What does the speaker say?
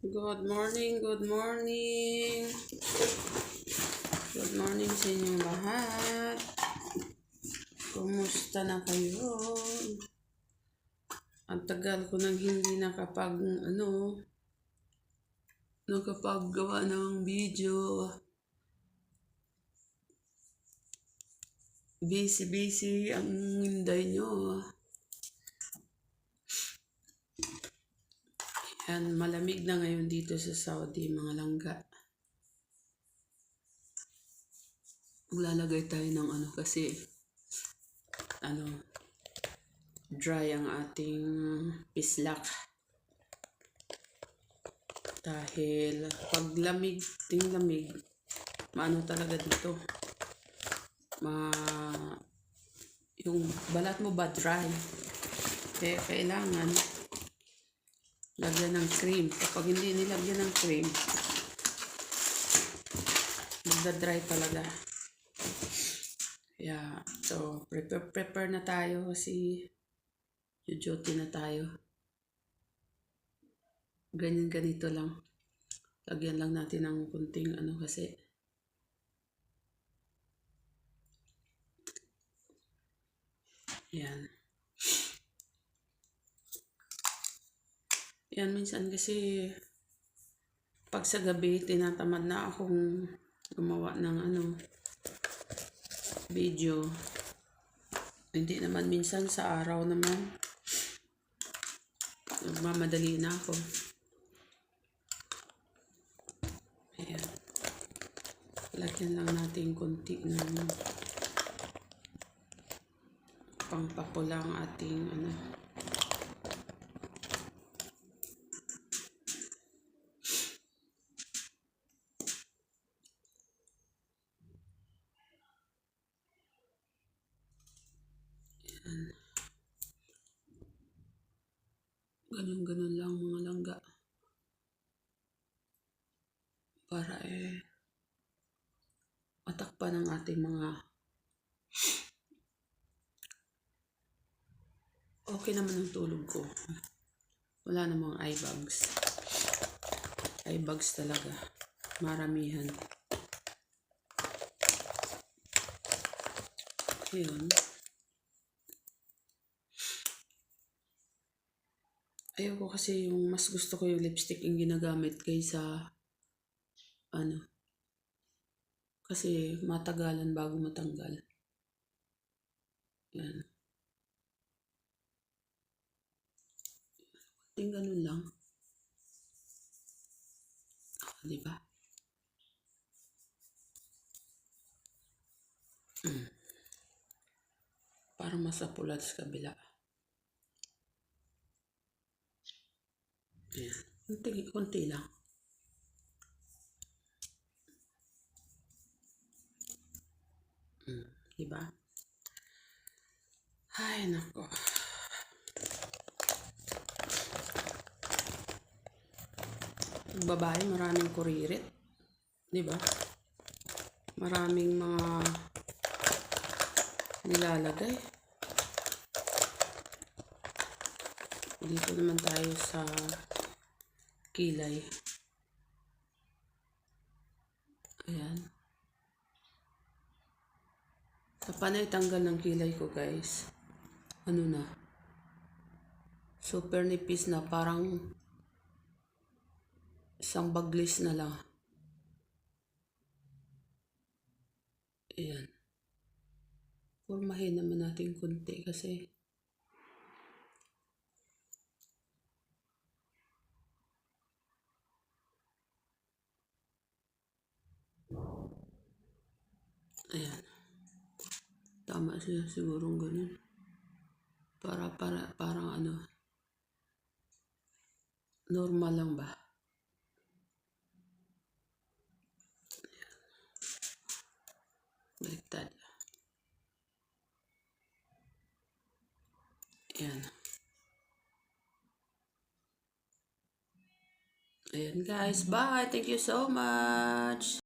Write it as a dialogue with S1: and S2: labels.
S1: Good morning, good morning. Good morning sa inyong lahat. Kumusta na kayo? Ang tagal ko nang hindi nakapaggawa ng video. Busy ang hinday nyo. Yan, malamig na ngayon dito sa Saudi, mga langga. Maglalagay tayo ng kasi dry ang ating pislak. Dahil pag lamig, maano talaga dito. Yung balat mo ba dry? Kaya kailangan lagyan ng cream. Kapag hindi nilagyan ng cream, magda-dry talaga. Yeah, so prepare na tayo kasi duty na tayo. Ganito lang. Lagyan lang natin ng kunting kasi yan. Yan, minsan kasi pag sa gabi tinatamad na akong gumawa ng video. Hindi naman minsan sa araw naman nagmamadali na ako. Ayan. Lagyan lang natin konti ng pangpapula ang ating ganun lang mga langga para matakpan ang ating mga okay naman ang tulog ko. Wala namang eye bags talaga, maramihan. Yun. Ayoko kasi mas gusto ko yung lipstick yung ginagamit kaysa kasi matagalan bago matanggal. Yan. Ganun lang. Diba? Parang masapulat sa kabila. Ayan. Kunti lang. Diba? Ay, nako. Babae, maraming kuririt. Diba? Maraming mga nilalagay. Dito naman tayo sa kilay. Ayan. Panay tanggal ng kilay ko, guys. Na? Super nipis na, parang isang baglis na lang. Ayan. Formahin naman natin kunti kasi ayan. Tama siya sigurong ganun. Parang normal lang ba? Baliktad. Ayan. Ayan guys, bye! Thank you so much!